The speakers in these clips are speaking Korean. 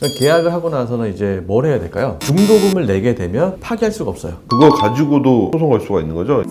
계약을 하고 나서는 이제 뭘 해야 될까요? 중도금을 내게 되면 파기할 수가 없어요. 그거 가지고도 소송할 수가 있는 거죠?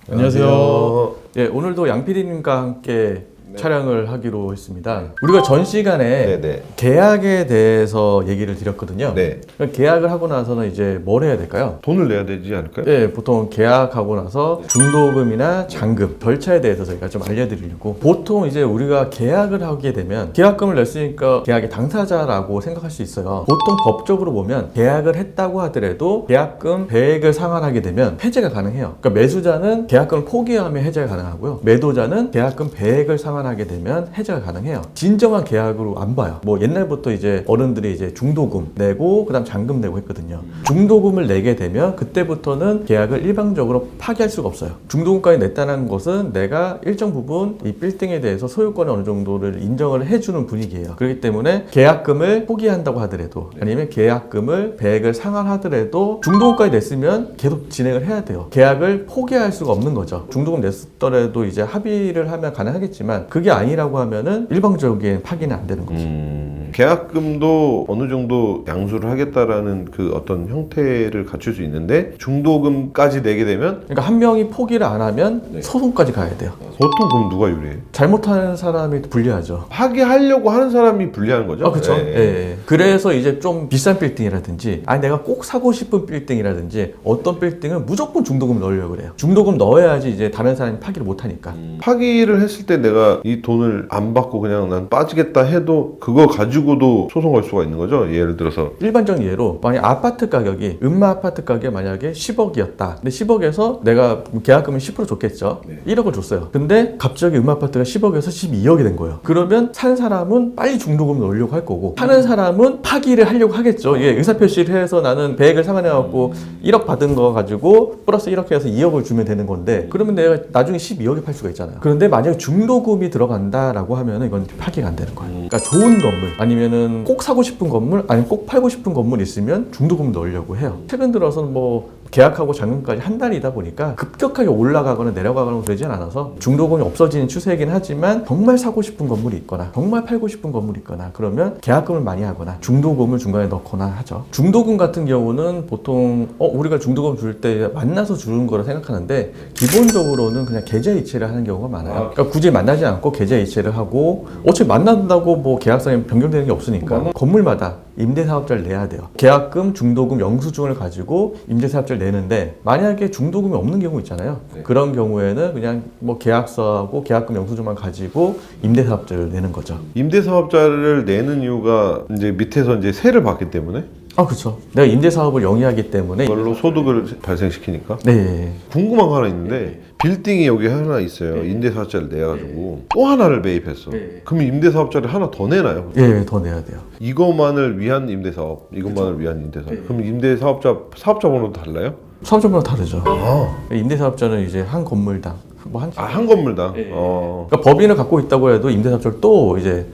안녕하세요. 예, 오늘도 양 PD님과 함께 촬영을 하기로 했습니다. 우리가 전 시간에 네네. 계약에 대해서 얘기를 드렸거든요. 네. 계약을 하고 나서는 이제 뭘 해야 될까요? 돈을 내야 되지 않을까요? 네, 보통 계약하고 나서 중도금이나 잔금, 절차에 대해서 저희가 좀 알려드리려고. 보통 이제 우리가 계약을 하게 되면 계약금을 냈으니까 계약의 당사자라고 생각할 수 있어요. 보통 법적으로 보면 계약을 했다고 하더라도 계약금 배액을 상환하게 되면 해제가 가능해요. 그러니까 매수자는 계약금을 포기하면 해제가 가능하고요. 매도자는 계약금 배액을 상환하게 되면 해제가 가능해요. 진정한 계약으로 안 봐요. 뭐 옛날부터 이제 어른들이 이제 중도금 내고 그다음 잔금 내고 했거든요. 중도금을 내게 되면 그때부터는 계약을 일방적으로 파기할 수가 없어요. 중도금까지 냈다는 것은 내가 일정 부분 이 빌딩에 대해서 소유권의 어느 정도를 인정을 해주는 분위기예요. 그렇기 때문에 계약금을 포기한다고 하더라도 아니면 계약금을 배액을 상환하더라도 중도금까지 냈으면 계속 진행을 해야 돼요. 계약을 포기할 수가 없는 거죠. 중도금 냈더라도 이제 합의를 하면 가능하겠지만 그게 아니라고 하면은 일방적인 파기는 안 되는 거죠. 계약금도 어느 정도 양수를 하겠다라는 그 어떤 형태를 갖출 수 있는데 중도금까지 내게 되면 그러니까 한 명이 포기를 안 하면 소송까지 가야 돼요. 보통 그럼 누가 유리해요? 잘못하는 사람이 불리하죠. 파기하려고 하는 사람이 불리한 거죠? 그렇죠. 예. 예. 그래서 이제 좀 비싼 빌딩이라든지 아니 내가 꼭 사고 싶은 빌딩이라든지 어떤 빌딩은 무조건 중도금 넣으려고 그래요. 중도금 넣어야지 이제 다른 사람이 파기를 못 하니까. 파기를 했을 때 내가 이 돈을 안 받고 그냥 난 빠지겠다 해도 그거 가지고도 소송할 수가 있는 거죠? 예를 들어서 일반적인 예로 만약 아파트 가격이 음마 아파트 가격이 만약에 10억이었다. 근데 10억에서 내가 계약금을 10% 줬겠죠. 1억을 줬어요. 근데 갑자기 음마 아파트가 10억에서 12억이 된 거예요. 그러면 산 사람은 빨리 중도금을 넣으려고 할 거고 파는 사람은 파기를 하려고 하겠죠. 예, 의사표시를 해서 나는 배액을 상환해갖고 1억 받은 거 가지고 플러스 1억 해서 2억을 주면 되는 건데 그러면 내가 나중에 12억에 팔 수가 있잖아요. 그런데 만약에 중도금이 들어간다라고 하면 이건 파기가 안 되는 거예요. 그러니까 좋은 건물 아니면은 꼭 사고 싶은 건물 아니면 꼭 팔고 싶은 건물 있으면 중도금 넣으려고 해요. 최근 들어서는 뭐 계약하고 잔금까지 한 달이다 보니까 급격하게 올라가거나 내려가거나 되진 않아서 중도금이 없어지는 추세이긴 하지만 정말 사고 싶은 건물이 있거나 정말 팔고 싶은 건물이 있거나 그러면 계약금을 많이 하거나 중도금을 중간에 넣거나 하죠. 중도금 같은 경우는 보통 우리가 중도금 줄 때 만나서 주는 거라 생각하는데 기본적으로는 그냥 계좌 이체를 하는 경우가 많아요. 그러니까 굳이 만나지 않고 계좌 이체를 하고 어차피 만난다고 뭐 계약상에 변경되는 게 없으니까 건물마다 임대사업자를 내야 돼요. 계약금, 중도금, 영수증을 가지고 임대사업자를 내는데 만약에 중도금이 없는 경우 있잖아요. 그런 경우에는 그냥 뭐 계약서하고 계약금, 영수증만 가지고 임대사업자를 내는 거죠. 임대사업자를 내는 이유가 이제 밑에서 이제 세를 받기 때문에 그렇죠. 내가 임대사업을 영위하기 때문에 그걸로 소득을 발생시키니까. 네. 궁금한 거 하나 있는데 빌딩이 여기 하나 있어요. 임대사업자를 내가지고 또 하나를 매입했어. 그럼 임대사업자를 하나 더 내나요? 예, 더 내야 돼요. 이것만을 위한 임대사업, 이것만을 위한 임대사업. 그럼 임대사업자 사업자 번호도 달라요? 사업자마다 다르죠. 임대사업자는 이제 한 건물당 한 건물당. 그러니까 법인을 갖고 있다고 해도 임대사업자를 또 이제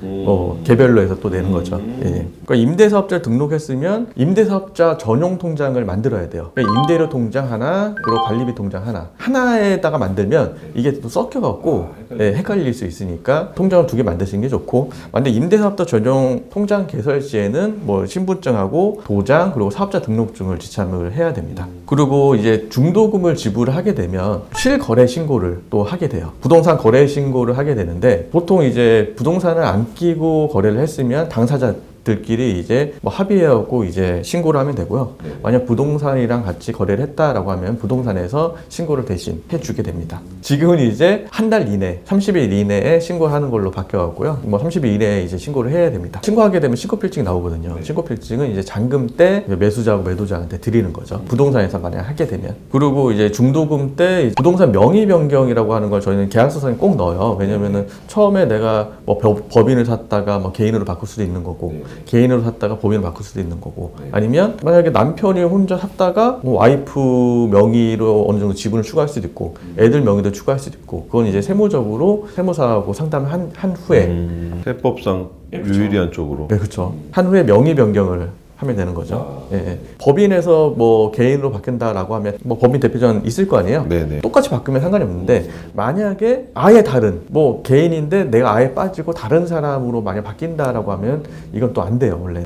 개별로 해서 또 내는 거죠. 예. 그러니까 임대사업자를 등록했으면 임대사업자 전용 통장을 만들어야 돼요. 그러니까 임대료 통장 하나, 그리고 관리비 통장 하나에다가 만들면 이게 또 섞여갖고 헷갈릴 수 있으니까 통장을 2개 만드시는 게 좋고 만약 임대사업자 전용 통장 개설 시에는 뭐 신분증하고 도장 그리고 사업자 등록증을 지참을 해야 됩니다. 그리고 이제 중도금을 지불하게 되면 실거래 신고를 또 하게 돼요. 부동산 거래 신고를 하게 되는데 보통 이제 부동산을 안 끼고 거래를 했으면 당사자들끼리 이제 뭐 합의해갖고 이제 신고를 하면 되고요. 만약 부동산이랑 같이 거래를 했다라고 하면 부동산에서 신고를 대신 해주게 됩니다. 지금은 이제 한 달 이내, 30일 이내에 신고하는 걸로 바뀌어갖고요. 뭐 30일 이내에 이제 신고를 해야 됩니다. 신고하게 되면 신고필증이 나오거든요. 신고필증은 이제 잔금 때 매수자하고 매도자한테 드리는 거죠. 부동산에서 만약 하게 되면. 그리고 이제 중도금 때 부동산 명의 변경이라고 하는 걸 저희는 계약서상에 꼭 넣어요. 왜냐면은 처음에 내가 뭐 법인을 샀다가 뭐 개인으로 바꿀 수도 있는 거고 개인으로 샀다가 법인으로 바꿀 수도 있는 거고 아니면 만약에 남편이 혼자 샀다가 뭐 와이프 명의로 어느 정도 지분을 추가할 수도 있고 애들 명의도 추가할 수도 있고 그건 이제 세무적으로 세무사하고 상담을 한 후에 세법상 유리한 쪽으로. 네, 그렇죠. 한 후에 명의 변경을 하면 되는 거죠. 예. 법인에서 뭐 개인으로 바뀐다라고 하면 뭐 법인 대표자는 있을 거 아니에요. 네네. 똑같이 바꾸면 상관이 없는데 만약에 아예 다른 뭐 개인인데 내가 아예 빠지고 다른 사람으로 만약 바뀐다라고 하면 이건 또 안 돼요 원래.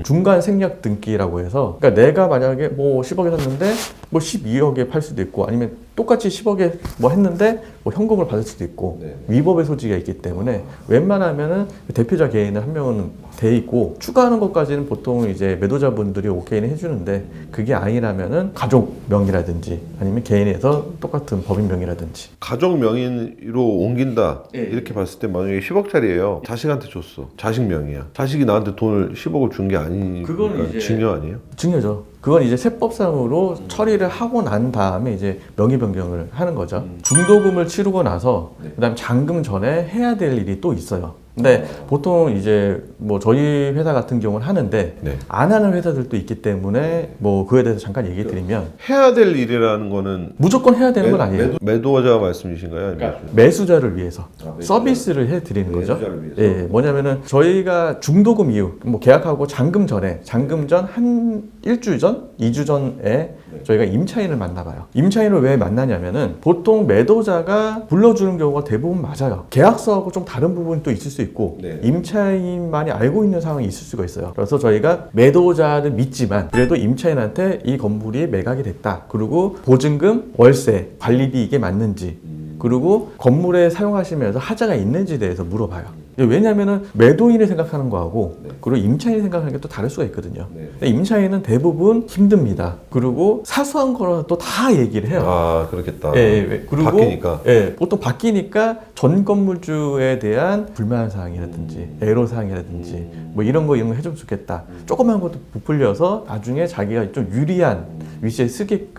중간 생략 등기라고 해서 그러니까 내가 만약에 뭐 10억에 샀는데 뭐 12억에 팔 수도 있고 아니면 똑같이 10억에 뭐 했는데 뭐 현금을 받을 수도 있고 위법의 소지가 있기 때문에 웬만하면은 대표자 개인은 한 명은 돼 있고 추가하는 것까지는 보통 이제 매도자분들이 오케이는 해주는데 그게 아니라면은 가족 명의라든지 아니면 개인에서 똑같은 법인 명의라든지 가족 명의로 옮긴다 예. 이렇게 봤을 때 만약에 10억짜리예요. 자식한테 줬어. 자식 명의야. 자식이 나한테 돈을 10억을 준 게 아니니까 그거는 이제 증여 아니에요? 증여죠. 그건 이제 세법상으로 처리를 하고 난 다음에 이제 명의 변경을 하는 거죠. 중도금을 치르고 나서 그다음에 잔금 전에 해야 될 일이 또 있어요. 근데 보통 이제 뭐 저희 회사 같은 경우는 하는데 네. 안 하는 회사들도 있기 때문에 뭐 그에 대해서 잠깐 얘기 드리면 해야 될 일이라는 거는 무조건 해야 되는 건 아니에요. 매도자 말씀이신가요? 아니면 매수자를 위해서 서비스를 해드리는 거죠. 예, 뭐냐면은 저희가 중도금 이후 뭐 계약하고 잔금 전에 잔금 전 한 일주 전, 2주 전에 저희가 임차인을 만나봐요. 임차인을 왜 만나냐면은 보통 매도자가 불러주는 경우가 대부분 맞아요. 계약서하고 좀 다른 부분이 또 있을 수 있고 임차인만이 알고 있는 상황이 있을 수가 있어요. 그래서 저희가 매도자를 믿지만 그래도 임차인한테 이 건물이 매각이 됐다. 그리고 보증금, 월세, 관리비 이게 맞는지 그리고 건물에 사용하시면서 하자가 있는지에 대해서 물어봐요. 왜냐하면 매도인이 생각하는 거하고 그리고 임차인이 생각하는 게 또 다를 수가 있거든요. 임차인은 대부분 힘듭니다. 그리고 사소한 거라도 또 다 얘기를 해요. 아 그렇겠다. 예. 그리고 바뀌니까. 예, 보통 바뀌니까 전 건물주에 대한 불만 사항이라든지 애로 사항이라든지 뭐 이런 거 해주면 좋겠다. 조그만 것도 부풀려서 나중에 자기가 좀 유리한 위치에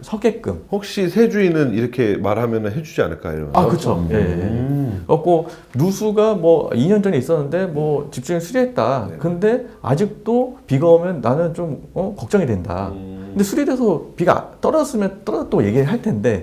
서게끔. 혹시 세주인은 이렇게 말하면 해주지 않을까요? 아, 그렇죠. 그래갖고 누수가 뭐 2년 전에 있었는데 뭐 집주인 수리했다. 근데 아직도 비가 오면 나는 좀 걱정이 된다. 근데 수리돼서 비가 떨어졌으면 떨어졌다고 얘기를 할 텐데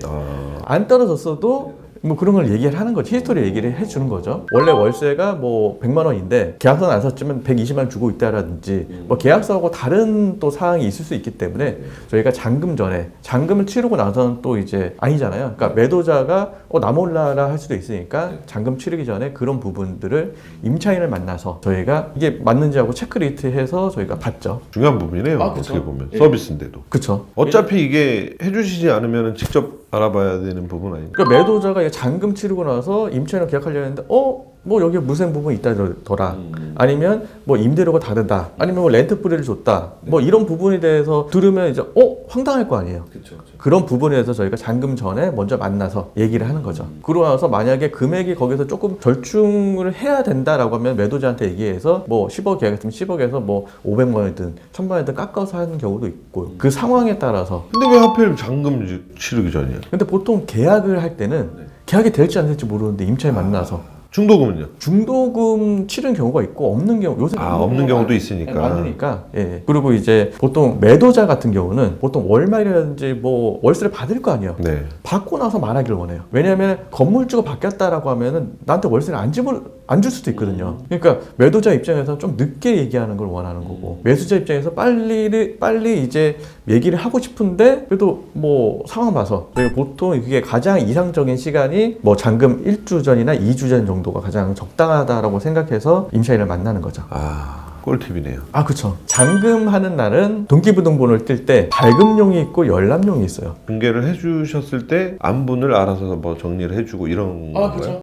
안 떨어졌어도 뭐 그런 걸 얘기를 하는 거지. 히스토리 얘기를 해주는 거죠. 원래 월세가 뭐 100만 원인데 계약서는 안 샀지만 120만 원 주고 있다라든지 뭐 계약서하고 다른 또 사항이 있을 수 있기 때문에 저희가 잔금 전에 잔금을 치르고 나서는 또 이제 아니잖아요. 그러니까 매도자가 나 몰라라 할 수도 있으니까 잔금 치르기 전에 그런 부분들을 임차인을 만나서 저희가 이게 맞는지 하고 체크리스트 해서 저희가 받죠. 중요한 부분이네요. 어떻게 보면 서비스인데도. 그렇죠. 어차피 이게 해주시지 않으면 직접 알아봐야 되는 부분 아닌가? 그러니까 매도자가 잔금 치르고 나서 임차인을 계약하려고 했는데 뭐 여기에 무생 부분이 있다더라. 아니면 뭐 임대료가 다르다. 아니면 뭐 렌트 프리를 줬다. 뭐 이런 부분에 대해서 들으면 이제 황당할 거 아니에요. 그런 부분에 대해서 저희가 잔금 전에 먼저 만나서 얘기를 하는 거죠. 그러고 나서 만약에 금액이 거기서 조금 절충을 해야 된다라고 하면 매도자한테 얘기해서 뭐 10억 계약했으면 10억에서 뭐 500만 원이든 1000만 원이든 깎아서 하는 경우도 있고 그 상황에 따라서. 근데 왜 하필 잔금 치르기 전이야? 근데 보통 계약을 할 때는 계약이 될지 안 될지 모르는데 임차인 만나서 중도금은요? 중도금 치른 경우가 있고 없는 경우 요새 없는 경우도 있으니까. 많으니까. 예. 그리고 이제 보통 매도자 같은 경우는 보통 월말이라든지 뭐 월세를 받을 거 아니에요. 네. 받고 나서 말하기를 원해요. 왜냐하면 건물주가 바뀌었다라고 하면은 나한테 월세를 안 줄 수도 있거든요. 그러니까 매도자 입장에서 좀 늦게 얘기하는 걸 원하는 거고 매수자 입장에서 빨리 이제 얘기를 하고 싶은데 그래도 뭐 상황 봐서 저희가 보통 그게 가장 이상적인 시간이 뭐 잔금 1주 전이나 2주 전 정도가 가장 적당하다라고 생각해서 임차인을 만나는 거죠. 꿀팁이네요. 그렇죠. 잔금하는 날은 등기부등본을 뜰 때 발급용이 있고 열람용이 있어요. 중개를 해주셨을 때 안분을 알아서 뭐 정리를 해주고 이런 건가요? 그렇죠.